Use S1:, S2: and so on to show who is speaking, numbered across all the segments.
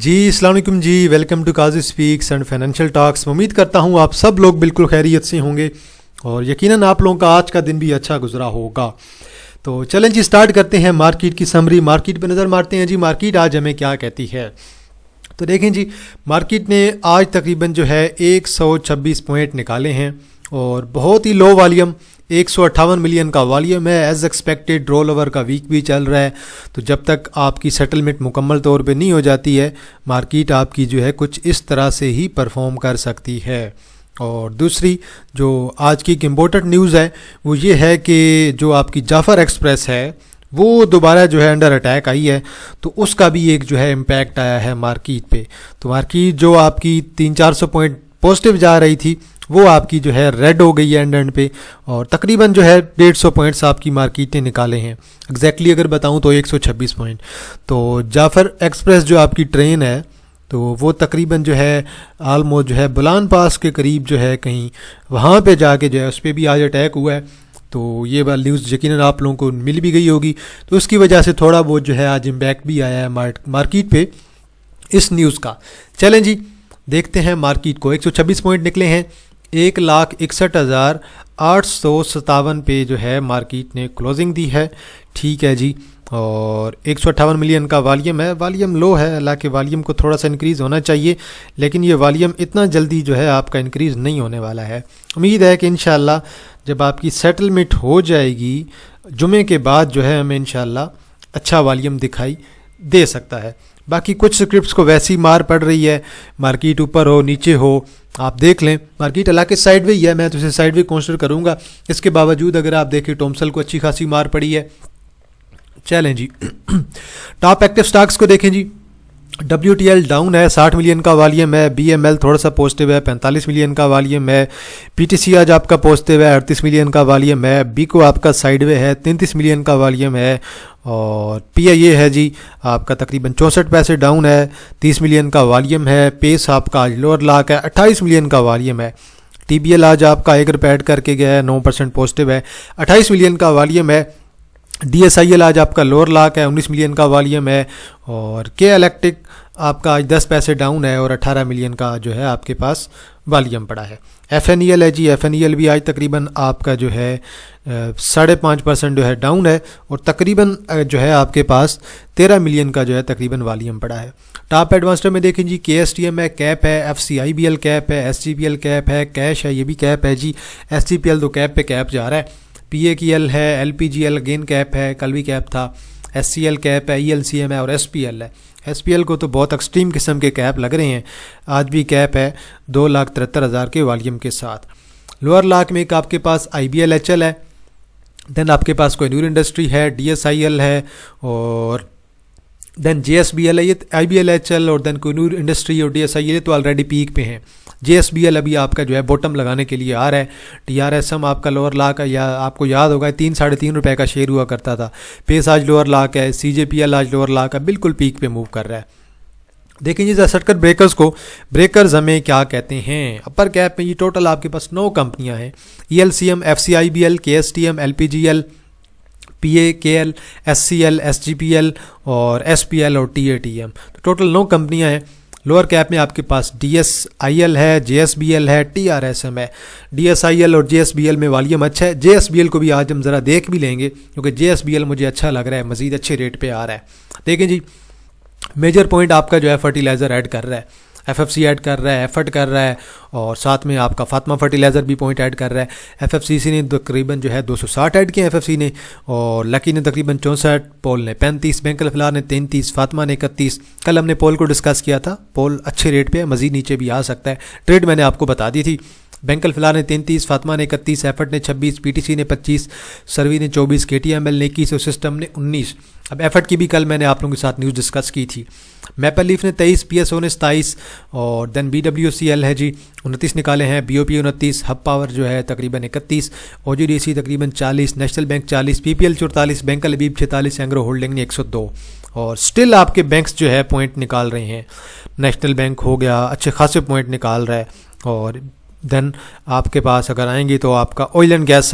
S1: جی السلام علیکم جی، welcome to Qazi speaks and financial ٹاکس۔ امید کرتا ہوں آپ سب لوگ بالکل خیریت سے ہوں گے اور یقیناً آپ لوگوں کا آج کا دن بھی اچھا گزرا ہوگا۔ تو چلیں جی سٹارٹ کرتے ہیں مارکیٹ کی سمری۔ مارکیٹ پہ نظر مارتے ہیں جی، مارکیٹ آج ہمیں کیا کہتی ہے۔ تو دیکھیں جی، مارکیٹ نے آج تقریباً جو ہے 126 پوائنٹ نکالے ہیں اور بہت ہی لو والیوم 158 ملین کا والیوم ہے۔ ایز ایکسپیکٹڈ رول اوور کا ویک بھی چل رہا ہے، تو جب تک آپ کی سیٹلمنٹ مکمل طور پہ نہیں ہو جاتی ہے مارکیٹ آپ کی جو ہے کچھ اس طرح سے ہی پرفارم کر سکتی ہے۔ اور دوسری جو آج کی ایک امپورٹنٹ نیوز ہے وہ یہ ہے کہ جو آپ کی جعفر ایکسپریس ہے وہ دوبارہ جو ہے انڈر اٹیک آئی ہے، تو اس کا بھی ایک جو ہے امپیکٹ آیا ہے مارکیٹ پہ۔ تو مارکیٹ جو آپ کی 300-400 پوائنٹ پازیٹیو جا رہی تھی وہ آپ کی جو ہے ریڈ ہو گئی ہے اینڈ پہ، اور تقریباً جو ہے 150 پوائنٹس آپ کی مارکیٹ نے نکالے ہیں۔ ایگزیکٹلی اگر بتاؤں تو 126 پوائنٹ۔ تو جعفر ایکسپریس جو آپ کی ٹرین ہے تو وہ تقریباً جو ہے آلموسٹ جو ہے بلان پاس کے قریب جو ہے کہیں وہاں پہ جا کے جو ہے اس پہ بھی آج اٹیک ہوا ہے۔ تو یہ بات نیوز یقیناً آپ لوگوں کو مل بھی گئی ہوگی، تو اس کی وجہ سے تھوڑا بہت جو ہے آج امپیکٹ بھی آیا ہے مارکیٹ پہ اس نیوز کا۔ چلیں جی دیکھتے ہیں مارکیٹ کو۔ 126 پوائنٹ نکلے ہیں، 1,61,857 پہ جو ہے مارکیٹ نے کلوزنگ دی ہے، ٹھیک ہے جی۔ اور 158 ملین کا والیوم ہے، والیوم لو ہے، حالانکہ والیوم کو تھوڑا سا انکریز ہونا چاہیے، لیکن یہ والیوم اتنا جلدی جو ہے آپ کا انکریز نہیں ہونے والا ہے۔ امید ہے کہ انشاءاللہ جب آپ کی سیٹلمنٹ ہو جائے گی جمعے کے بعد جو ہے ہمیں انشاءاللہ اچھا والیوم دکھائی دے سکتا ہے۔ باقی کچھ سکرپٹس کو ویسی مار پڑ رہی ہے، مارکیٹ اوپر ہو نیچے ہو آپ دیکھ لیں، مارکیٹ علاقے سائیڈ وے ہی ہے، میں تو اسے سائیڈ وے کنسیڈر کروں گا۔ اس کے باوجود اگر آپ دیکھیں ٹومسل کو اچھی خاصی مار پڑی ہے۔ چلیں جی ٹاپ ایکٹیو سٹاکس کو دیکھیں جی، WTL ڈاؤن ہے، 60 ملین کا والیوم ہے۔ BML تھوڑا سا پازیٹیو ہے، 45 ملین کا والیوم ہے۔ PTC آج آپ کا پازیٹیو ہے، 38 ملین کا والیوم ہے۔ بیکو آپ کا سائیڈ وے ہے، 33 ملین کا والیوم ہے۔ اور PIA ہے جی آپ کا تقریباً 64 پیسے ڈاؤن ہے، 30 ملین کا والیوم ہے۔ پیس آپ کا آج لوور لاک ہے، 28 ملین کا والیوم ہے۔ TBL آج آپ کا 1 روپے ایڈ کر کے گیا ہے، 9% پازیٹیو ہے، 28 ملین کا والیوم ہے۔ DSIL آج آپ کا لوور لاک ہے، 19 ملین کا والیوم ہے۔ اور K الیکٹرک آپ کا آج 10 پیسے ڈاؤن ہے اور 18 ملین کا جو ہے آپ کے پاس والیوم پڑا ہے۔ FNEL ہے جی، FNEL بھی آج تقریباً آپ کا جو ہے 5.5% جو ہے ڈاؤن ہے اور تقریباً جو ہے آپ کے پاس 13 ملین کا جو ہے تقریباً والیوم پڑا ہے۔ ٹاپ ایڈوانسٹر میں دیکھیں جی، KSTM ہے، کیپ ہے، FCIBL کیپ ہے، SGPL کیپ ہے، کیش ہے، یہ بھی کیپ ہے جی۔ SGPL تو کیپ پہ کیپ جا رہا ہے۔ PAKL ہے، LPGL اگین کیپ ہے، کل بھی کیپ تھا۔ SCL کیپ ہے، ELCM ہے اور SPL ہے۔ SPL کو تو بہت ایکسٹریم قسم کے کیپ لگ رہے ہیں، آج بھی کیپ ہے 2,73,000 کے والیوم کے ساتھ۔ لوور لاک میں ایک آپ کے پاس IBLHL ہے، دین آپ کے پاس کوہینور انڈسٹری ہے، DSIL ہے اور دین JSBL ہے۔ یہ IBLHL اور دین کوہینور انڈسٹری اور DSIL تو آلریڈی پیک پہ ہیں۔ JSBL ابھی آپ کا جو ہے بوٹم لگانے کے لیے آ رہا ہے۔ TRSM آپ کا لوور لاک ہے، یا آپ کو یاد ہوگا 3-3.5 روپے کا شیئر ہوا کرتا تھا۔ پیس آج لوور لاک ہے، CJPL آج لوور لاک ہے، بالکل پیک پہ موو کر رہا ہے۔ دیکھیں جی سٹکر بریکرز کو، بریکرز ہمیں کیا کہتے ہیں۔ اپر کیپ میں یہ ٹوٹل آپ کے پاس 9 کمپنیاں ہیں، ELCM، FCIBL، KSTM، LPGL، PAKL، SCL، SGPL اور SPL اور TATM، تو ٹوٹل 9 کمپنیاں ہیں۔ لوور کیپ میں آپ کے پاس DSIL ہے، JSBL ہے، TRSM ہے۔ DSIL اور JSBL میں والیوم اچھا ہے، JSBL کو بھی آج ہم ذرا دیکھ بھی لیں گے کیونکہ JSBL مجھے اچھا لگ رہا ہے، مزید اچھے ریٹ پہ آ رہا ہے۔ دیکھیں جی میجر پوائنٹ آپ کا جو ہے فرٹیلائزر ایڈ کر رہا ہے، FFC ایڈ کر رہا ہے، ایفٹ کر رہا ہے، اور ساتھ میں آپ کا فاطمہ فرٹیلائزر بھی پوائنٹ ایڈ کر رہا ہے۔ FFCC نے تقریباً جو ہے 260 ایڈ کیے FFC نے، اور لکی نے تقریباً 64، پول نے 35، بینک الفلاح نے 33، فاطمہ نے 31۔ کل ہم نے پول کو ڈسکس کیا تھا، پول اچھے ریٹ پہ ہے، مزید نیچے بھی آ سکتا ہے، ٹریڈ میں نے آپ کو بتا دی تھی۔ بینک الفلاح نے 33، فاطمہ نے 31، ایفٹ نے 26، PTC نے 25، سروی نے 24، KTML نے 21 اور سسٹم نے 19۔ اب ایفٹ کی بھی کل میں نے آپ لوگوں کے ساتھ نیوز ڈسکس کی تھی۔ میپل لیف نے 23، PSO نے 27 اور دین BWCL ہے جی 29 نکالے ہیں، BOP 29، ہب پاور جو ہے تقریباً 31، OGDC تقریباً 40، نیشنل بینک 40، PPL 44، بینک الحبیب 46، اینگرو ہولڈنگ نے 102۔ اور سٹل آپ کے بینکس جو ہے پوائنٹ نکال رہے ہیں، نیشنل بینک ہو گیا اچھے خاصے پوائنٹ نکال رہا ہے۔ اور دین آپ کے پاس اگر آئیں گے تو آپ کا آئل اینڈ گیس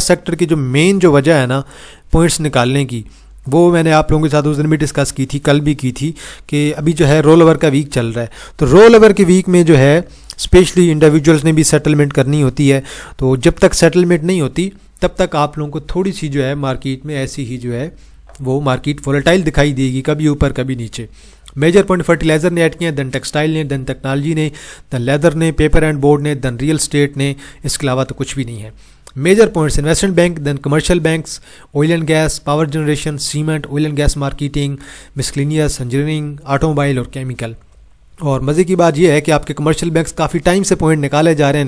S1: سیکٹر کی جو مین جو وجہ ہے نا پوائنٹس نکالنے کی، وہ میں نے آپ لوگوں کے ساتھ اس دن بھی ڈسکس کی تھی, کل بھی کی تھی, کہ ابھی جو ہے رول اوور کا ویک چل رہا ہے. تو رول اوور کے ویک میں جو ہے اسپیشلی انڈیویجولس نے بھی سیٹلمنٹ کرنی ہوتی ہے. تو جب تک سیٹلمنٹ نہیں ہوتی تب تک آپ لوگوں کو تھوڑی سی جو ہے مارکیٹ میں ایسی ہی جو ہے وہ مارکیٹ وولیٹائل دکھائی دے گی, کبھی اوپر کبھی نیچے. میجر پوائنٹ فرٹیلائزر نے ایڈ کیے ہیں, دین ٹیکسٹائل نے, دین ٹیکنالوجی نے, دین لیدر نے, پیپر اینڈ بورڈ نے, دین ریئل اسٹیٹ نے. اس کے علاوہ تو کچھ بھی نہیں ہے. Major points investment bank, then commercial banks, oil and gas, power generation, cement, oil and gas marketing, miscellaneous, engineering, automobile اور کیمیکل. اور مزے کی بات یہ ہے کہ آپ کے کمرشل بینکس کافی ٹائم سے پوائنٹ نکالے جا رہے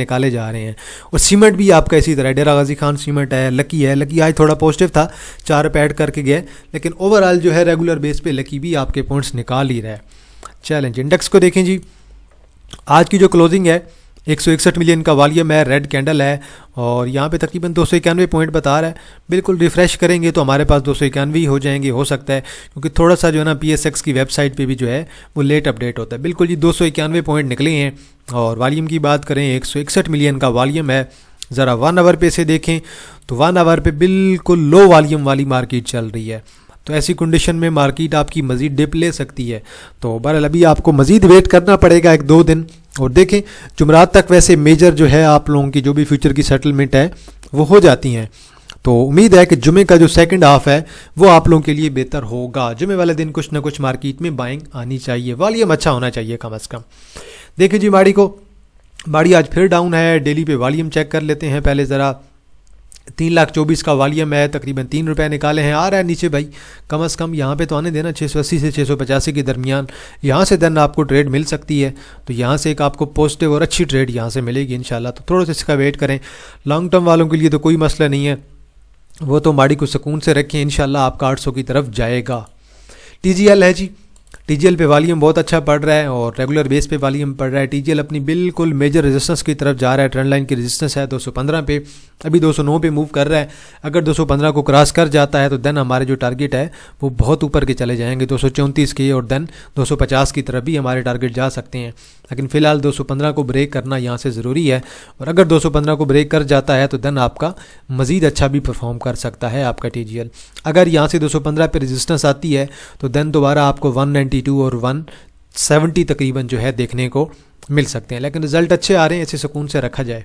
S1: ہیں. اور سیمنٹ بھی آپ کا اسی طرح ڈیرہ غازی خان سیمنٹ ہے, لکی آج تھوڑا پازیٹیو تھا, 4 روپے ایڈ کر کے گئے, لیکن اوور آل جو ہے ریگولر بیس پہ لکی بھی آپ کے پوائنٹس نکال ہی رہا ہے. چیلنج انڈیکس کو دیکھیں جی, آج کی جو کلوزنگ ہے 161 ملین کا والیم ہے, ریڈ کینڈل ہے, اور یہاں پہ تقریباً 291 پوائنٹ بتا رہا ہے. بالکل ریفریش کریں گے تو ہمارے پاس 291 ہو جائیں گے, ہو سکتا ہے, کیونکہ تھوڑا سا جو ہے نا پی ایس ایکس کی ویب سائٹ پہ بھی جو ہے وہ لیٹ اپڈیٹ ہوتا ہے. بالکل جی 291 پوائنٹ نکلے ہیں. اور والیم کی بات کریں 161 ملین کا والیم ہے. ذرا 1 آور پہ سے دیکھیں تو 1 آور پہ بالکل لو والیم والی مارکیٹ چل رہی ہے. تو ایسی کنڈیشن میں مارکیٹ آپ کی مزید ڈپ لے سکتی ہے. تو بہرحال ابھی آپ کو مزید ویٹ کرنا پڑے گا 1-2 دن. اور دیکھیں جمعرات تک ویسے میجر جو ہے آپ لوگوں کی جو بھی فیوچر کی سیٹلمنٹ ہے وہ ہو جاتی ہیں. تو امید ہے کہ جمعے کا جو سیکنڈ ہاف ہے وہ آپ لوگوں کے لیے بہتر ہوگا. جمعے والے دن کچھ نہ کچھ مارکیٹ میں بائنگ آنی چاہیے, والیم اچھا ہونا چاہیے کم از کم. دیکھیں جی باڑی آج پھر ڈاؤن ہے. ڈیلی پہ والیم چیک کر لیتے ہیں پہلے ذرا. 3,24,000 کا والیم ہے, تقریباً 3 روپے نکالے ہیں. آ رہا ہے نیچے بھائی, کم از کم یہاں پہ تو آنے دینا 680 سے 685 کے درمیان. یہاں سے دن آپ کو ٹریڈ مل سکتی ہے. تو یہاں سے ایک آپ کو پازیٹیو اور اچھی ٹریڈ یہاں سے ملے گی انشاءاللہ. تو تھوڑا سا اس کا ویٹ کریں. لانگ ٹرم والوں کے لیے تو کوئی مسئلہ نہیں ہے, وہ تو ماڑی کو سکون سے رکھیں, انشاءاللہ آپ کا 800 کی طرف جائے گا. ٹی جی ایل ہے جی, ٹی جی ایل پہ والیم بہت اچھا پڑ رہا ہے اور ریگولر بیس پہ والیم پڑ رہا ہے. ٹی جی ایل اپنی بالکل میجر ریزسٹنس کی طرف جا رہا ہے. ٹرینڈ لائن کی ریزسٹنس ہے 215 پہ, ابھی 209 پہ موو کر رہا ہے. اگر 215 کو کراس کر جاتا ہے تو دین ہمارے جو ٹارگٹ ہے وہ بہت اوپر کے چلے جائیں گے 234 کے, اور دین 250 کی طرف بھی ہمارے ٹارگٹ جا سکتے ہیں. لیکن فی الحال 215 کو بریک کرنا یہاں سے ضروری ہے, اور اگر 215 کو بریک کر جاتا ہے تو دین آپ کا مزید اچھا بھی پرفارم کر سکتا ہے آپ کا ٹی جی ایل. اگر یہاں سے 215 پہ ریزسٹنس آتی ہے تو دین دوبارہ آپ کو 192 اور 170 تقریباً جو ہے دیکھنے کو مل سکتے ہیں. لیکن رزلٹ اچھے آ رہے ہیں, اسے سکون سے رکھا جائے.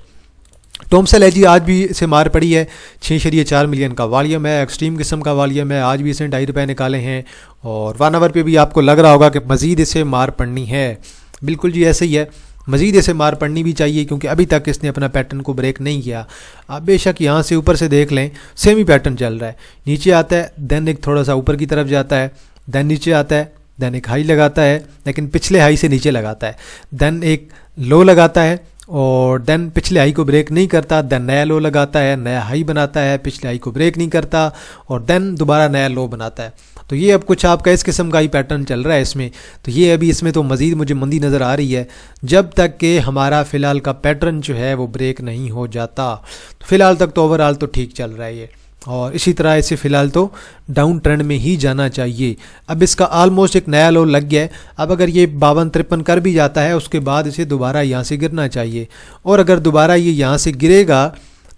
S1: ٹومسل ہے جی, آج بھی اسے مار پڑی ہے. 6.4 ملین کا والیم ہے, ایکسٹریم قسم کا والیم ہے. آج بھی اسے 2.5 روپے نکالے ہیں, اور 1 آور پہ بھی آپ کو لگ رہا ہوگا کہ مزید اسے مار پڑنی ہے. بالکل جی ایسے ہی ہے, مزید اسے مار پڑنی بھی چاہیے, کیونکہ ابھی تک اس نے اپنا پیٹرن کو بریک نہیں کیا. آپ بے شک یہاں سے اوپر سے دیکھ لیں, سیمی پیٹرن چل رہا ہے. نیچے آتا ہے, دین ایک تھوڑا سا اوپر کی طرف جاتا ہے, دین نیچے آتا ہے, دین ایک ہائی لگاتا ہے, لیکن پچھلے ہائی سے نیچے لگاتا ہے, دین ایک لو لگاتا ہے, اور دین پچھلے ہائی کو بریک نہیں کرتا, دین نیا لو لگاتا ہے, نیا ہائی بناتا ہے, پچھلے ہائی کو بریک نہیں کرتا, اور دین دوبارہ نیا لو بناتا ہے. تو یہ اب کچھ آپ کا اس قسم کا ہی پیٹرن چل رہا ہے اس میں. تو یہ ابھی اس میں تو مزید مجھے مندی نظر آ رہی ہے جب تک کہ ہمارا فی الحال کا پیٹرن جو ہے وہ بریک نہیں ہو جاتا. تو فی الحال تک تو اوور آل تو ٹھیک چل رہا ہے یہ, اور اسی طرح اسے فی الحال تو ڈاؤن ٹرینڈ میں ہی جانا چاہیے. اب اس کا آلموسٹ ایک نیا لو لگ گیا ہے. اب اگر یہ 52-53 کر بھی جاتا ہے, اس کے بعد اسے دوبارہ یہاں سے گرنا چاہیے, اور اگر دوبارہ یہ یہاں سے گرے گا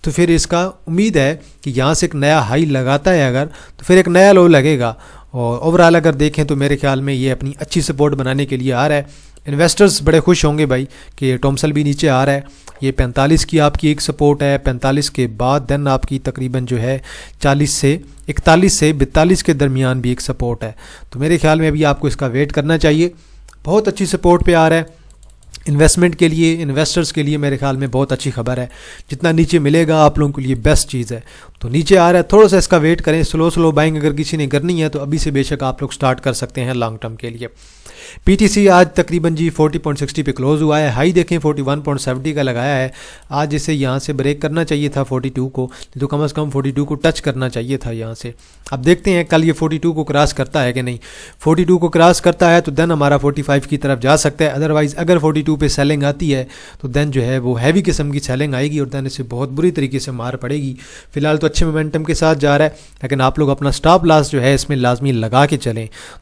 S1: تو پھر اس کا امید ہے کہ یہاں سے ایک نیا ہائی لگاتا ہے اگر, تو پھر ایک نیا لو لگے گا. اور اوور آل اگر دیکھیں تو میرے خیال میں یہ اپنی اچھی سپورٹ بنانے کے لیے آ رہا ہے. انویسٹرز بڑے خوش ہوں گے بھائی کہ ٹومسل بھی نیچے آ رہا ہے. یہ 45 کی آپ کی ایک سپورٹ ہے, 45 کے بعد دین آپ کی تقریباً جو ہے 41 سے 42 کے درمیان بھی ایک سپورٹ ہے. تو میرے خیال میں ابھی آپ کو اس کا ویٹ کرنا چاہیے. بہت اچھی سپورٹ پہ آ رہا ہے. انویسٹمنٹ کے لیے, انویسٹرز کے لیے میرے خیال میں بہت اچھی خبر ہے. جتنا نیچے ملے گا آپ لوگوں کے لیے بیسٹ چیز ہے. تو نیچے آ رہا ہے, تھوڑا سا اس کا ویٹ کریں. سلو بائنگ اگر کسی نے کرنی ہے تو ابھی سے بے شک آپ لوگ سٹارٹ کر سکتے ہیں لانگ ٹرم کے لیے. پی ٹی سی آج تقریباً جی 40.60 پہ کلوز ہوا ہے. ہائی دیکھیں 41.70 کا لگایا ہے. آج اسے یہاں سے بریک کرنا چاہیے تھا 42 کو, تو کم از کم 42 کو ٹچ کرنا چاہیے تھا یہاں سے. اب دیکھتے ہیں کل یہ 42 کو کراس کرتا ہے کہ نہیں. 42 کو کراس کرتا ہے تو دین ہمارا 45 کی طرف جا سکتا ہے. ادروائز اگر 42 پہ سیلنگ آتی ہے تو دین جو ہے وہ ہیوی قسم کی سیلنگ آئے گی, اور دین اسے بہت بری طریقے سے مار پڑے گی. فی الحال تو اچھے مومنٹم کے ساتھ جا رہا ہے, لیکن آپ لوگ اپنا سٹاپ لاس جو ہے اس میں لازمی لگا کے چلیں.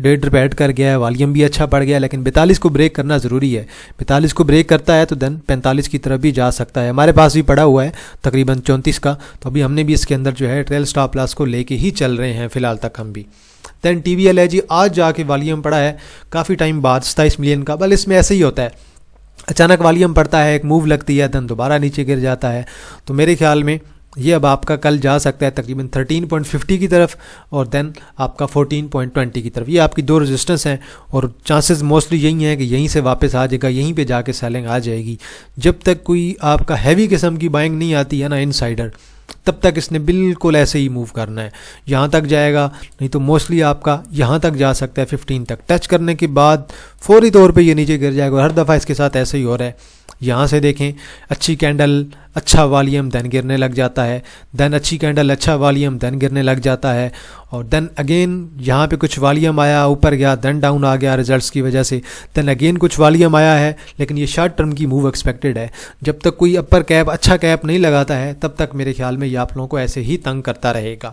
S1: 1.5 روپے ایڈ کر گیا ہے, والیوم بھی اچھا پڑ گیا, لیکن 42 کو بریک کرنا ضروری ہے. 42 کو بریک کرتا ہے تو دین 45 کی طرف بھی جا سکتا ہے. ہمارے پاس بھی پڑا ہوا ہے تقریباً 34 کا, تو ابھی ہم نے بھی اس کے اندر جو ہے ٹریل اسٹاپ لاس کو لے کے ہی چل رہے ہیں فی الحال تک ہم بھی. دین ٹی وی ایل ہے جی, آج جا کے والیوم پڑا ہے کافی ٹائم بعد 27 ملین کا. بل اس میں ایسے ہی ہوتا ہے, اچانک والیوم پڑتا ہے, ایک موو لگتی ہے, دین دوبارہ نیچے گر جاتا ہے. تو میرے خیال میں یہ اب آپ کا کل جا سکتا ہے تقریباً 13.50 کی طرف, اور دین آپ کا 14.20 کی طرف. یہ آپ کی 2 رزسٹنس ہیں, اور چانسز موسٹلی یہی ہیں کہ یہیں سے واپس آ جائے گا, یہیں پہ جا کے سیلنگ آ جائے گی. جب تک کوئی آپ کا ہیوی قسم کی بائنگ نہیں آتی ہے نا انسائڈر, تب تک اس نے بالکل ایسے ہی موو کرنا ہے. یہاں تک جائے گا, نہیں تو موسٹلی آپ کا یہاں تک جا سکتا ہے 15 تک. ٹچ کرنے کے بعد فوری طور پہ یہ نیچے گر جائے گا, اور ہر دفعہ اس کے ساتھ ایسے ہی ہو رہا ہے. یہاں سے دیکھیں, اچھی کینڈل, اچھا والیوم, دین گرنے لگ جاتا ہے, دین اچھی کینڈل, اچھا والیوم, دین گرنے لگ جاتا ہے, اور دین اگین یہاں پہ کچھ والیوم آیا, اوپر گیا, دین ڈاؤن آ گیا ریزلٹس کی وجہ سے, دین اگین کچھ والیوم آیا ہے, لیکن یہ شارٹ ٹرم کی موو ایکسپیکٹڈ ہے. جب تک کوئی اپر کیپ, اچھا کیپ نہیں لگاتا ہے, تب تک میرے خیال میں یہ آپ لوگوں کو ایسے ہی تنگ کرتا رہے گا.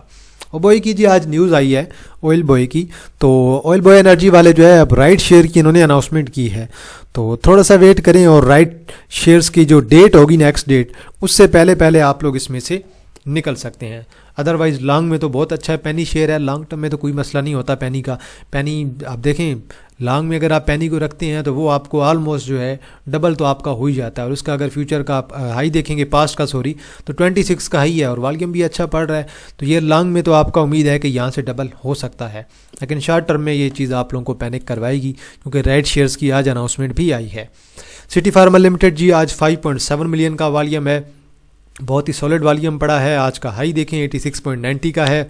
S1: اوبوئی کی جی آج نیوز آئی ہے آئل بوائے کی, تو آئل بوائے انرجی والے جو ہے اب رائٹ شیئر کی انہوں نے اناؤنسمنٹ کی ہے, تو تھوڑا سا ویٹ کریں, اور رائٹ شیئرز کی جو ڈیٹ ہوگی نیکسٹ ڈیٹ, اس سے پہلے آپ لوگ اس میں سے نکل سکتے ہیں. ادروائز لانگ میں تو بہت اچھا ہے, پینی شیئر ہے, لانگ ٹرم میں تو کوئی مسئلہ نہیں ہوتا پینی کا. پینی آپ دیکھیں, لانگ میں اگر آپ پینی کو رکھتے ہیں تو وہ آپ کو آلموسٹ جو ہے ڈبل تو آپ کا ہو ہی جاتا ہے. اور اس کا اگر فیوچر کا آپ ہائی دیکھیں گے, پاسٹ کا سوری, تو 26 کا ہائی ہے, اور والیوم بھی اچھا پڑ رہا ہے. تو یہ لانگ میں تو آپ کا امید ہے کہ یہاں سے ڈبل ہو سکتا ہے, لیکن شارٹ ٹرم میں یہ چیز آپ لوگوں کو پینک کروائے گی, کیونکہ رائٹ شیئرز کی آج اناؤنسمنٹ بھی آئی ہے. سٹی فارما لمیٹڈ جی آج 5.7 ملین کا والیوم ہے, بہت ہی سالڈ والیوم پڑا ہے. آج کا ہائی دیکھیں 86.90 کا ہے,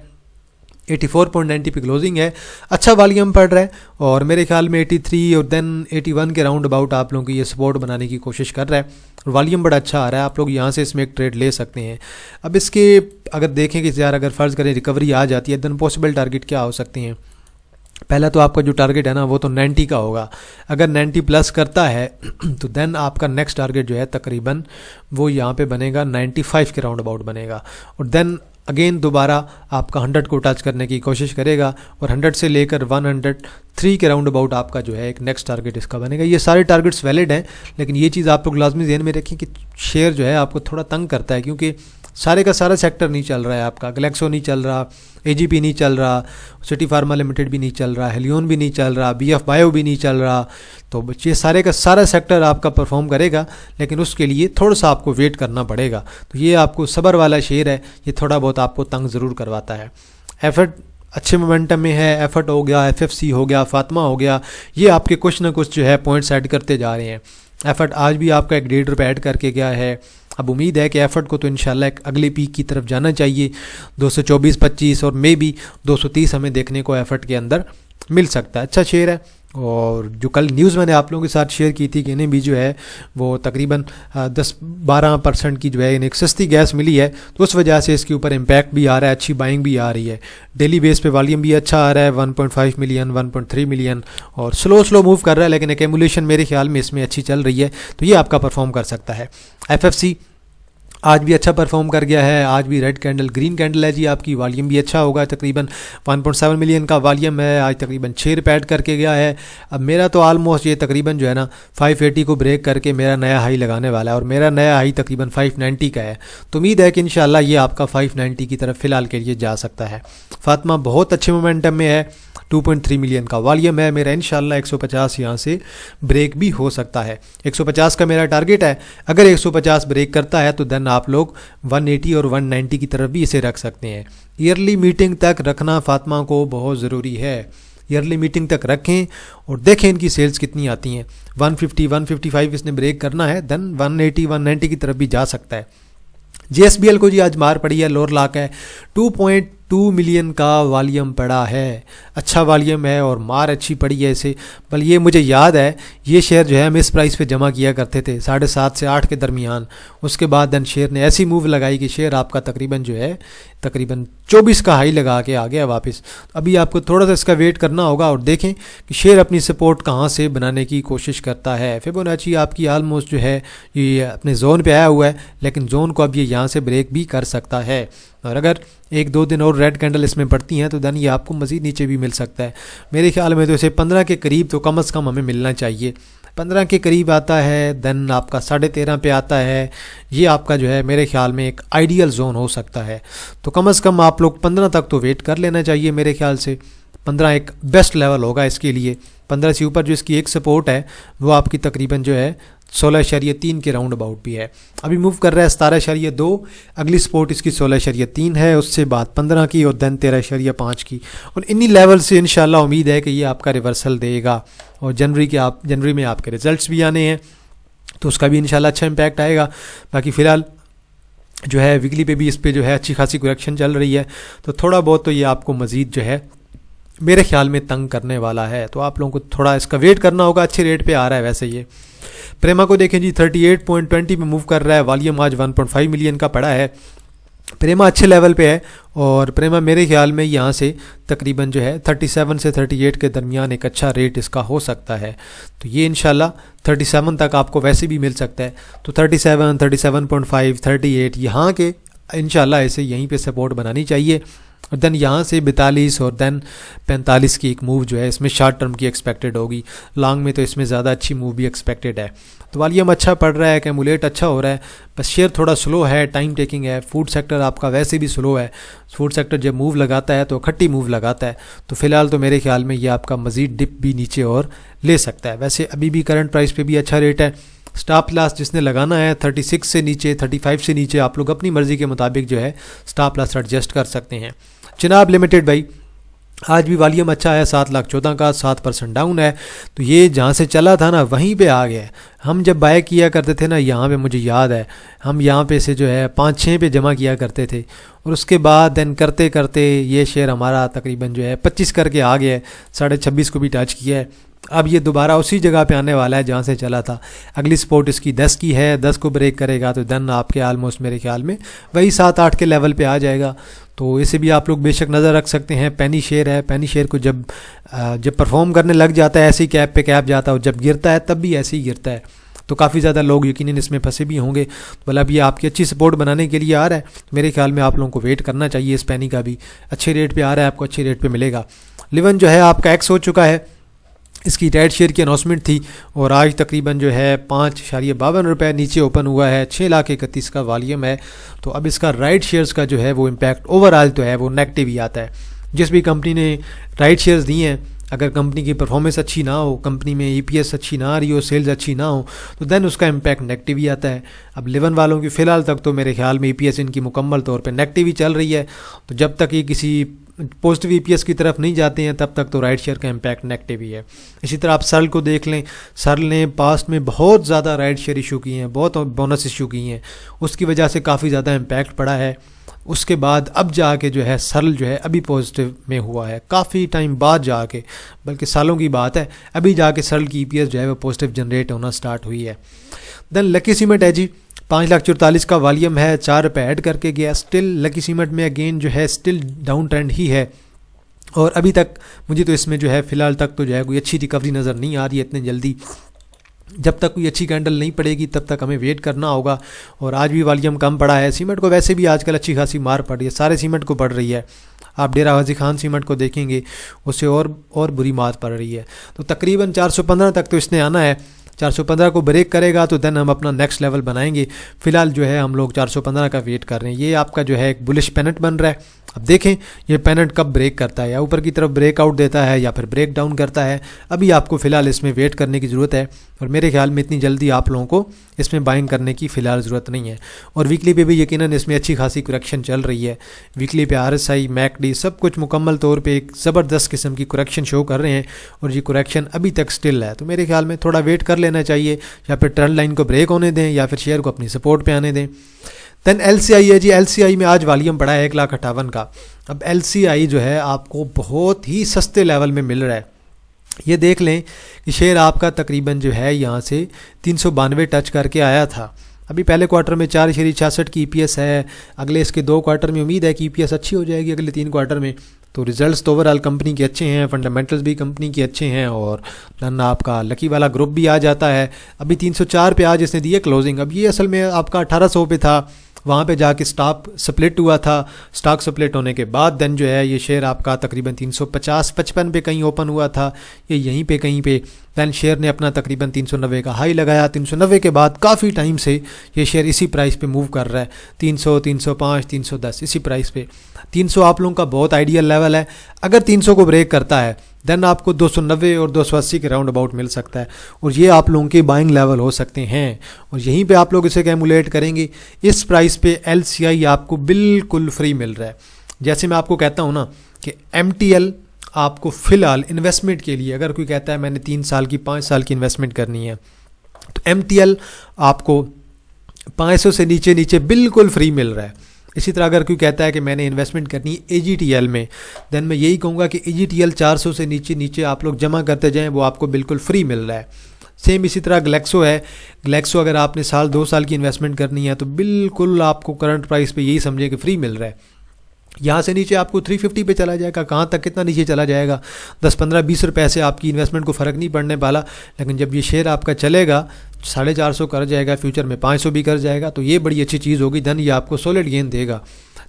S1: 84.90 پہ کلوزنگ ہے. اچھا والیوم پڑ رہا ہے, اور میرے خیال میں 83 اور دین 81 کے راؤنڈ اباؤٹ آپ لوگوں کی یہ سپورٹ بنانے کی کوشش کر رہا ہے, اور والیوم بڑا اچھا آ رہا ہے. آپ لوگ یہاں سے اس میں ایک ٹریڈ لے سکتے ہیں. اب اس کے اگر دیکھیں کہ یار اگر فرض کریں ریکوری آ جاتی ہے, دین پاسبل ٹارگٹ کیا ہو سکتے ہیں. پہلا تو آپ کا جو ٹارگٹ ہے نا وہ تو 90 کا ہوگا. اگر 90 پلس کرتا ہے تو دین آپ کا نیکسٹ ٹارگٹ جو ہے تقریباً وہ یہاں پہ بنے گا 95 کے راؤنڈ اباؤٹ بنے گا, اور دین اگین دوبارہ آپ کا 100 کو ٹچ کرنے کی کوشش کرے گا, اور 100 سے لے کر 103 کے راؤنڈ اباؤٹ آپ کا جو ہے ایک نیکسٹ ٹارگٹ اس کا بنے گا. یہ سارے ٹارگٹس ویلڈ ہیں, لیکن یہ چیز آپ لوگ لازمی ذہن میں رکھیں کہ شیئر جو ہے آپ کو تھوڑا تنگ کرتا ہے, کیونکہ سارے کا سارا سیکٹر نہیں چل رہا ہے. آپ کا گلیکسو نہیں چل رہا, اے جی پی نہیں چل رہا, سٹی فارما لمیٹڈ بھی نہیں چل رہا, ہیلیون بھی نہیں چل رہا, بی ایف بایو بھی نہیں چل رہا. تو یہ سارے کا سارا سیکٹر آپ کا پرفارم کرے گا, لیکن اس کے لیے تھوڑا سا آپ کو ویٹ کرنا پڑے گا. تو یہ آپ کو صبر والا شیئر ہے, یہ تھوڑا بہت آپ کو تنگ ضرور کرواتا ہے. ایفرٹ اچھے مومنٹم میں ہے, ایفرٹ ہو گیا, ایف ایف سی ہو گیا, فاطمہ ہو گیا, یہ آپ کے کچھ نہ کچھ جو ہے پوائنٹس ایڈ کرتے جا رہے ہیں. ایفرٹ آج بھی آپ کا ایک 1.5 روپے ایڈ کر کے گیا ہے. اب امید ہے کہ ایفرٹ کو تو انشاءاللہ ایک اگلے پیک کی طرف جانا چاہیے, 224-25 اور مے بی 230 ہمیں دیکھنے کو ایفرٹ کے اندر مل سکتا ہے. اچھا شیئر ہے. اور جو کل نیوز میں نے آپ لوگوں کے ساتھ شیئر کی تھی کہ انہیں بھی جو ہے وہ تقریباً 10-12% کی جو ہے ایک سستی گیس ملی ہے, تو اس وجہ سے اس کے اوپر امپیکٹ بھی آ رہا ہے, اچھی بائنگ بھی آ رہی ہے. ڈیلی بیس پہ والیوم بھی اچھا آ رہا ہے, 1.5 ملین, 1.3 ملین, اور سلو موو کر رہا ہے, لیکن ایکیمولیشن میرے خیال میں اس میں اچھی چل رہی ہے, تو یہ آپ کا پرفارم کر سکتا ہے. ایف ایف سی آج بھی اچھا پرفارم کر گیا ہے, آج بھی ریڈ کینڈل گرین کینڈل ہے جی آپ کی. والیوم بھی اچھا ہوگا, تقریباً 1.7 ملین کا والیوم ہے, آج تقریباً 6 روپے ایڈ کر کے گیا ہے. اب میرا تو آلموسٹ یہ تقریباً جو ہے نا 580 کو بریک کر کے میرا نیا ہائی لگانے والا ہے, اور میرا نیا ہائی تقریباً 590 کا ہے. تو امید ہے کہ انشاءاللہ یہ آپ کا 590 کی طرف فی الحال کے لیے جا سکتا ہے. فاطمہ بہت اچھے مومنٹم میں ہے, 2.3 ملین کا والیوم ہے. میرا انشاءاللہ 150 یہاں سے بریک بھی ہو سکتا ہے. 150 کا میرا ٹارگٹ ہے. اگر 150 بریک کرتا ہے تو دین آپ لوگ 180 اور 190 کی طرف بھی اسے رکھ سکتے ہیں. ایئرلی میٹنگ تک رکھنا فاطمہ کو بہت ضروری ہے. ایئرلی میٹنگ تک رکھیں اور دیکھیں ان کی سیلز کتنی آتی ہیں. 150 155 اس نے بریک کرنا ہے, دین 180 190 کی طرف بھی جا سکتا ہے. جے ایس بی ایل کو جی آج مار پڑی ہے, لوور لاک ہے, 2.2 ملین کا والیوم پڑا ہے. اچھا والیوم ہے اور مار اچھی پڑی ہے اسے. بل یہ مجھے یاد ہے یہ شیئر جو ہے ہم اس پرائس پہ جمع کیا کرتے تھے 7.5 سے 8 کے درمیان. اس کے بعد دن شیئر نے ایسی موو لگائی کہ شیئر آپ کا تقریباً جو ہے تقریباً 24 کا ہائی لگا کے آ گیا واپس. ابھی آپ کو تھوڑا سا اس کا ویٹ کرنا ہوگا اور دیکھیں کہ شیئر اپنی سپورٹ کہاں سے بنانے کی کوشش کرتا ہے. فیبوناچی آپ کی آلموسٹ جو ہے یہ اپنے زون پہ آیا ہوا ہے, لیکن زون کو اب یہ یہاں سے بریک بھی کر سکتا ہے. اور اگر 1-2 دن اور ریڈ کینڈل اس میں پڑتی ہیں تو دن یہ آپ کو مزید نیچے بھی مل مل سکتا ہے. میرے خیال میں تو اسے 15 کے قریب تو کم از کم ہمیں ملنا چاہیے. 15 کے قریب آتا ہے دین آپ کا 13.5 پہ آتا ہے. یہ آپ کا جو ہے میرے خیال میں ایک آئیڈیل زون ہو سکتا ہے. تو کم از کم آپ لوگ 15 تک تو ویٹ کر لینا چاہیے میرے خیال سے. 15 ایک بیسٹ لیول ہوگا اس کے لیے. 15 سے اوپر جو اس کی ایک سپورٹ ہے وہ آپ کی تقریباً جو ہے 16.3 کے راؤنڈ اباؤٹ بھی ہے. ابھی موو کر رہا ہے 17.2. اگلی سپورٹ اس کی 16.3 ہے, اس سے بعد 15 کی اور دین 13.5 کی. اور انہی لیول سے انشاءاللہ امید ہے کہ یہ آپ کا ریورسل دے گا. اور جنوری میں آپ کے ریزلٹس بھی آنے ہیں تو اس کا بھی انشاءاللہ اچھا امپیکٹ آئے گا. باقی فی الحال جو ہے ویکلی پہ بھی اس پہ جو ہے اچھی خاصی کریکشن چل رہی ہے. تو تھوڑا بہت تو یہ آپ کو مزید جو ہے میرے خیال میں تنگ کرنے والا ہے. تو آپ لوگوں کو تھوڑا اس کا ویٹ کرنا ہوگا. اچھے ریٹ پہ آ رہا ہے ویسے یہ. پریما کو دیکھیں جی 38.20 پہ موو کر رہا ہے. والیوم آج 1.5 ملین کا پڑا ہے. پریما اچھے لیول پہ ہے اور پریما میرے خیال میں یہاں سے تقریباً جو ہے 37 سے 38 کے درمیان ایک اچھا ریٹ اس کا ہو سکتا ہے. تو یہ انشاءاللہ 37 تک آپ کو ویسے بھی مل سکتا ہے. تو 37, 37.5, 38 یہاں کے انشاءاللہ اسے یہیں پہ سپورٹ بنانی چاہیے. اور دین یہاں سے 42 اور دین 45 کی ایک موو جو ہے اس میں شارٹ ٹرم کی ایکسپیکٹڈ ہوگی. لانگ میں تو اس میں زیادہ اچھی موو بھی ایکسپیکٹڈ ہے. تو والیوم اچھا پڑ رہا ہے, کیمولیٹ اچھا ہو رہا ہے, بس شیئر تھوڑا سلو ہے, ٹائم ٹیکنگ ہے. فوڈ سیکٹر آپ کا ویسے بھی سلو ہے. فوڈ سیکٹر جب موو لگاتا ہے تو کھٹی موو لگاتا ہے. تو فی الحال تو میرے خیال میں یہ آپ کا مزید ڈپ بھی نیچے اور لے سکتا ہے. ویسے ابھی بھی کرنٹ پرائس پہ بھی اچھا ریٹ ہے. سٹاپ لاس جس نے لگانا ہے 36 سے نیچے 35 سے نیچے آپ لوگ اپنی مرضی کے مطابق جو ہے سٹاپ لاس ایڈجسٹ کر سکتے ہیں. جناب لمیٹڈ بھائی آج بھی والیوم اچھا ہے 7,14,000 کا, 7% ڈاؤن ہے. تو یہ جہاں سے چلا تھا نا وہیں پہ آ گیا ہے. ہم جب بائی کیا کرتے تھے نا یہاں پہ مجھے یاد ہے ہم یہاں پہ سے جو ہے 5-6 پہ جمع کیا کرتے تھے. اور اس کے بعد دین کرتے کرتے یہ شیئر ہمارا تقریباً جو ہے 25 کر کے آ گیا ہے. 26.5 کو بھی ٹچ کیا ہے. اب یہ دوبارہ اسی جگہ پہ آنے والا ہے جہاں سے چلا تھا. اگلی سپورٹ اس کی 10 کی ہے. 10 کو بریک کرے گا تو دین آپ کے آلموسٹ میرے خیال میں وہی 7-8 کے لیول پہ آ جائے گا. تو اسے بھی آپ لوگ بے شک نظر رکھ سکتے ہیں. پینی شیئر ہے. پینی شیئر کو جب پرفارم کرنے لگ جاتا ہے ایسی کیپ پہ کیپ جاتا ہے, اور جب گرتا ہے تب بھی ایسے ہی گرتا ہے. تو کافی زیادہ لوگ یقیناً اس میں پھنسے بھی ہوں گے. بھلا اب یہ آپ کی اچھی سپورٹ بنانے کے لیے آ رہا ہے. میرے خیال میں آپ لوگوں کو ویٹ کرنا چاہیے. اس پینی کا بھی اچھے ریٹ پہ آ رہا ہے, آپ کو اچھے ریٹ پہ ملے گا. لیون جو ہے آپ کا ایکس ہو چکا ہے. اس کی ریڈ شیئر کی اناؤنسمنٹ تھی اور آج تقریباً جو ہے 5.52 روپے نیچے اوپن ہوا ہے. 6,31,00,000 کا والیوم ہے. تو اب اس کا رائٹ شیئرز کا جو ہے وہ امپیکٹ اوور آل تو ہے وہ نیگیٹو ہی آتا ہے. جس بھی کمپنی نے رائٹ شیئرز دی ہیں اگر کمپنی کی پرفارمنس اچھی نہ ہو, کمپنی میں ای پی ایس اچھی نہ آ رہی ہو, سیلز اچھی نہ ہو, تو دین اس کا امپیکٹ نیگیٹو ہی آتا ہے. اب لیون والوں کی فی الحال تک تو میرے خیال میں ای پی ایس ان کی مکمل طور پہ نیگیٹو ہی چل رہی ہے. تو جب تک یہ کسی پازیٹیو ای پی ایس کی طرف نہیں جاتے ہیں تب تک تو رائٹ شیئر کا امپیکٹ نیگیٹو ہی ہے. اسی طرح آپ سرل کو دیکھ لیں. سرل نے پاسٹ میں بہت زیادہ رائٹ شیئر ایشو کی ہیں, بہت بونس ایشو کی ہیں. اس کی وجہ سے کافی زیادہ امپیکٹ پڑا ہے. اس کے بعد اب جا کے جو ہے سرل جو ہے ابھی پازیٹیو میں ہوا ہے, کافی ٹائم بعد جا کے, بلکہ سالوں کی بات ہے, ابھی جا کے سرل کی ای پی ایس جو ہے وہ پازیٹیو جنریٹ ہونا سٹارٹ ہوئی ہے. دین لکی سیمنٹ ہے جی 5,44,000 کا والیوم ہے. 4 روپے ایڈ کر کے گیا. اسٹل لکی سیمنٹ میں اگین جو ہے اسٹل ڈاؤن ٹرینڈ ہی ہے. اور ابھی تک مجھے تو اس میں جو ہے فی الحال تک تو جو ہے کوئی اچھی ریکوری نظر نہیں آ رہی ہے اتنے جلدی. جب تک کوئی اچھی کینڈل نہیں پڑے گی تب تک ہمیں ویٹ کرنا ہوگا. اور آج بھی والیوم کم پڑا ہے. سیمنٹ کو ویسے بھی آج کل اچھی خاصی مار پڑ رہی ہے, سارے سیمنٹ کو پڑ رہی ہے. آپ ڈیرہ غازی خان سیمنٹ کو دیکھیں گے اسے اور بری مار پڑ رہی ہے. تو تقریباً 415 تک تو اس نے آنا ہے. 415 کو بریک کرے گا تو دین ہم اپنا نیکسٹ لیول بنائیں گے. فی الحال جو ہے ہم لوگ 415 کا ویٹ کر رہے ہیں. یہ آپ کا جو ہے ایک بلش پینٹ بن رہا ہے. اب دیکھیں یہ پینٹ کب بریک کرتا ہے, یا اوپر کی طرف بریک آؤٹ دیتا ہے یا پھر بریک ڈاؤن کرتا ہے. ابھی آپ کو فی الحال اس میں ویٹ کرنے کی ضرورت ہے. اور میرے خیال میں اتنی جلدی آپ لوگوں کو اس میں بائنگ کرنے کی فی الحال ضرورت نہیں ہے. اور ویکلی پہ بھی یقیناً اس میں اچھی خاصی کریکشن چل رہی ہے. ویکلی پہ R S I, MACD سب کچھ مکمل طور پہ ایک زبردست قسم کی کریکشن شو کر رہے ہیں. اور یہ کریکشن ابھی تک سٹل ہے. تو میرے خیال میں تھوڑا ویٹ کر لینا چاہیے, یا پھر ٹرن لائن کو بریک ہونے دیں یا پھر شیئر کو اپنی سپورٹ پہ آنے دیں. دین ایل سی آئی ہے جی. ایل سی آئی میں آج والیوم پڑا ہے 1,58,000 کا. اب ایل سی آئی جو ہے آپ کو بہت ہی سستے لیول میں مل رہا ہے. یہ دیکھ لیں کہ شیئر آپ کا تقریباً جو ہے یہاں سے 392 ٹچ کر کے آیا تھا. ابھی پہلے کوارٹر میں 4.66 کی ای پی ایس ہے. اگلے اس کے 2 کوارٹر میں امید ہے کہ ای پی ایس اچھی ہو جائے گی اگلے 3 کوارٹر میں. تو ریزلٹس تو اوور آل کمپنی کے اچھے ہیں, فنڈامنٹلز بھی کمپنی کے اچھے ہیں, اور دن آپ کا لکی والا گروپ بھی آ جاتا ہے. ابھی 304 پہ آج اس نے دی ہے کلوزنگ. اب یہ اصل میں آپ کا 1800 پہ تھا, وہاں پہ جا کے اسٹاک سپلٹ ہوا تھا. اسٹاک سپلٹ ہونے کے بعد دین جو ہے یہ شیئر آپ کا تقریباً 350-55 پہ کہیں اوپن ہوا تھا, یہ یہیں پہ کہیں پہ. دین شیئر نے اپنا تقریباً 390 کا ہائی لگایا. 390 کے بعد کافی ٹائم سے یہ شیئر اسی پرائس پہ موو کر رہا ہے, 300, 305, 310 اسی پرائس پہ. 300 آپ لوگوں کا بہت آئیڈیل لیول ہے. اگر 300 کو بریک کرتا ہے دین آپ کو 290 اور 280 کے راؤنڈ اباؤٹ مل سکتا ہے, اور یہ آپ لوگوں کے بائنگ لیول ہو سکتے ہیں, اور یہیں پہ آپ لوگ اسے کیمولیٹ کریں گے. اس پرائس پہ LCI آپ کو بالکل فری مل رہا ہے. جیسے میں آپ کو کہتا ہوں نا کہ MTL آپ کو فی الحال انویسٹمنٹ کے لیے, اگر کوئی کہتا ہے میں نے 3 سال کی 5 سال کی انویسٹمنٹ کرنی ہے, تو MTL آپ کو 500 سے نیچے بالکل فری مل رہا ہے. اسی طرح اگر کوئی کہتا ہے کہ میں نے انویسٹمنٹ کرنی ہے AGTL میں, دین میں یہی کہوں گا کہ AGTL 400 سے نیچے آپ لوگ جمع کرتے جائیں, وہ آپ کو بالکل فری مل رہا ہے. سیم اسی طرح گلیکسو ہے. گلیکسو اگر آپ نے 2 سال کی انویسٹمنٹ کرنی ہے تو بالکل آپ کو کرنٹ پرائس پہ یہی سمجھے کہ فری مل رہا ہے. یہاں سے نیچے آپ کو 350 پہ چلا جائے گا, کہاں تک کتنا نیچے چلا جائے گا, 10, 15, 20 روپے سے آپ کی انویسٹمنٹ کو فرق نہیں پڑنے والا. لیکن جب یہ شیئر آپ کا چلے گا 450 کر جائے گا, فیوچر میں 500 بھی کر جائے گا, تو یہ بڑی اچھی چیز ہوگی. دن یہ آپ کو سولڈ گین دے گا.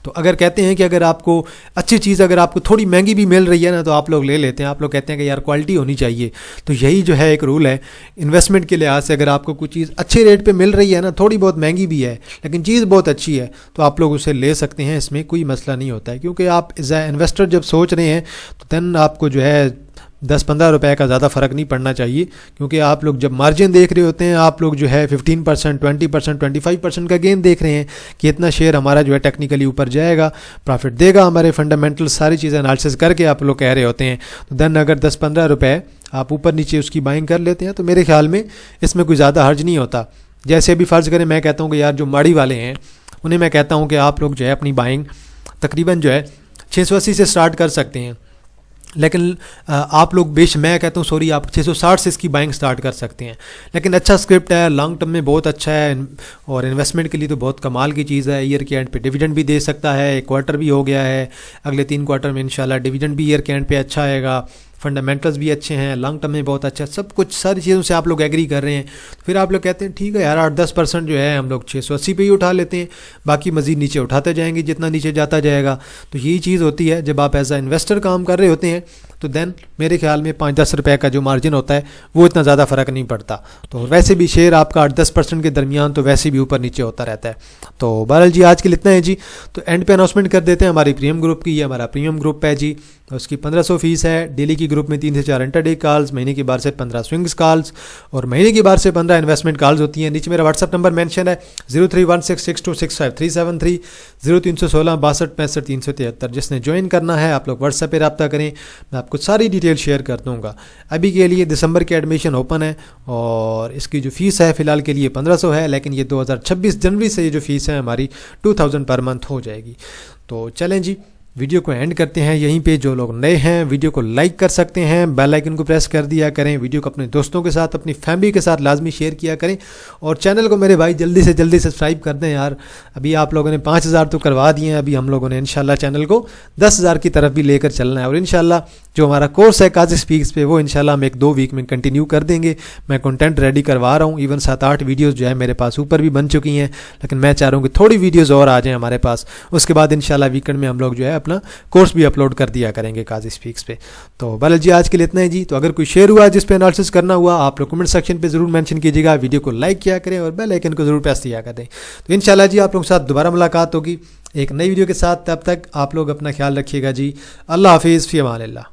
S1: تو اگر کہتے ہیں کہ اگر آپ کو اچھی چیز اگر آپ کو تھوڑی مہنگی بھی مل رہی ہے نا تو آپ لوگ لے لیتے ہیں. آپ لوگ کہتے ہیں کہ یار کوالٹی ہونی چاہیے, تو یہی جو ہے ایک رول ہے انویسٹمنٹ کے لحاظ سے. اگر آپ کو کوئی چیز اچھے ریٹ پہ مل رہی ہے نا, تھوڑی بہت مہنگی بھی ہے لیکن چیز بہت اچھی ہے, تو آپ لوگ اسے لے سکتے ہیں. اس میں کوئی مسئلہ نہیں ہوتا ہے, کیونکہ آپ ایز اے انویسٹر جب سوچ رہے ہیں تو دین آپ کو جو ہے 10-15 روپے کا زیادہ فرق نہیں پڑنا چاہیے. کیونکہ آپ لوگ جب مارجن دیکھ رہے ہوتے ہیں, آپ لوگ جو ہے 15%, 20%, 25% کا گین دیکھ رہے ہیں کہ اتنا شیئر ہمارا جو ہے ٹیکنیکلی اوپر جائے گا, پروفٹ دے گا, ہمارے فنڈامنٹل ساری چیزیں انالیسس کر کے آپ لوگ کہہ رہے ہوتے ہیں. تو دین اگر 10-15 روپے آپ اوپر نیچے اس کی بائنگ کر لیتے ہیں تو میرے خیال میں اس میں کوئی زیادہ حرج نہیں ہوتا. جیسے ابھی فرض کریں میں کہتا ہوں کہ یار جو ماڑی والے ہیں انہیں میں کہتا ہوں کہ آپ لوگ جو ہے اپنی بائنگ تقریباً جو ہے 680 سے سٹارٹ کر سکتے ہیں, لیکن آپ لوگ میں کہتا ہوں سوری آپ 660 سے اس کی بائنگ سٹارٹ کر سکتے ہیں. لیکن اچھا اسکرپٹ ہے, لانگ ٹرم میں بہت اچھا ہے, اور انویسٹمنٹ کے لیے تو بہت کمال کی چیز ہے. ایئر کے اینڈ پہ ڈیویڈنڈ بھی دے سکتا ہے, 1 کوارٹر بھی ہو گیا ہے, اگلے 3 کوارٹر میں انشاءاللہ ڈیویڈنڈ بھی ایئر کے اینڈ پہ اچھا آئے گا. فنڈامنٹلز بھی اچھے ہیں, لانگ ٹرم میں بہت اچھا, سب کچھ ساری چیزوں سے آپ لوگ ایگری کر رہے ہیں. پھر آپ لوگ کہتے ہیں ٹھیک ہے یار 8-10% جو ہے ہم لوگ 680 پہ ہی اٹھا لیتے ہیں, باقی مزید نیچے اٹھاتے جائیں گے جتنا نیچے جاتا جائے گا. تو یہی چیز ہوتی ہے جب آپ ایز اے انویسٹر کام کر رہے ہوتے ہیں, تو دین میرے خیال میں 5-10 روپے کا جو مارجن ہوتا ہے وہ اتنا زیادہ فرق نہیں پڑتا. تو ویسے بھی شیئر آپ کا 8-10% کے درمیان تو ویسے بھی اوپر نیچے ہوتا رہتا ہے. تو بہرحال جی آج کے لیے اتنا ہے جی. تو اینڈ پہ اناؤنسمنٹ کر دیتے ہیں ہماری پریمیم گروپ کی. یہ ہمارا پریمیم گروپ ہے جی, اس کی 1500 فیس ہے. ڈیلی کی گروپ میں 3 سے 4 انٹر ڈے کالز, مہینے کی بار سے 15 سوئنگز کالز, اور مہینے کی بار سے 15 انویسٹمنٹ کالز ہوتی ہیں. نیچے میرا واٹس ایپ نمبر مینشن ہے 03166265,373 03166265,373. جس نے جوائن کرنا ہے آپ لوگ واٹس ایپ پہ رابطہ کریں, میں آپ کو ساری ڈیٹیل شیئر کر دوں گا. ابھی کے لیے دسمبر کے ایڈمیشن اوپن ہے, اور اس کی جو فیس ہے فی الحال کے لیے 1500 ہے, لیکن یہ 2026 جنوری سے یہ جو فیس ہے ہماری 2000 پر منتھ ہو جائے گی. تو چلیں جی ویڈیو کو اینڈ کرتے ہیں یہیں پہ. جو لوگ نئے ہیں ویڈیو کو لائک کر سکتے ہیں, بیل آئیکن کو پریس کر دیا کریں, ویڈیو کو اپنے دوستوں کے ساتھ اپنی فیملی کے ساتھ لازمی شیئر کیا کریں, اور چینل کو میرے بھائی جلدی سے جلدی سبسکرائب کر دیں یار. ابھی آپ لوگوں نے 5000 تو کروا دیے ہیں, ابھی ہم لوگوں نے انشاءاللہ چینل کو 10,000 کی طرف بھی لے کر چلنا ہے. اور انشاءاللہ جو ہمارا کورس ہے قاضی سپیکس پہ وہ انشاءاللہ ہم 1-2 ویک میں کنٹینیو کر دیں گے. میں کنٹینٹ ریڈی کروا رہا ہوں, ایون 7-8 ویڈیوز جو ہے میرے پاس اوپر بھی بن چکی ہیں, لیکن میں چاہ رہا ہوں کہ تھوڑی ویڈیوز اور آ جائیں ہمارے پاس. اس کے بعد انشاءاللہ ویکینڈ میں ہم لوگ جو ہے اپنا کورس بھی اپلوڈ کر دیا کریں گے قاضی سپیکس پہ. تو بہرحال جی آج کے لیے اتنا ہے جی. تو اگر کوئی شیئر ہوا جس پہ انالیسس کرنا ہوا آپ لوگ کمنٹ سیکشن پہ ضرور مینشن کیجیے گا, ویڈیو کو لائک کیا کریں اور بیل آئیکن کو ضرور پریس کیا کریں. تو انشاءاللہ جی آپ لوگوں کے ساتھ دوبارہ ملاقات ہوگی ایک نئی ویڈیو کے ساتھ. تب تک آپ لوگ اپنا خیال رکھیے گا جی. اللہ حافظ, فی امان اللہ.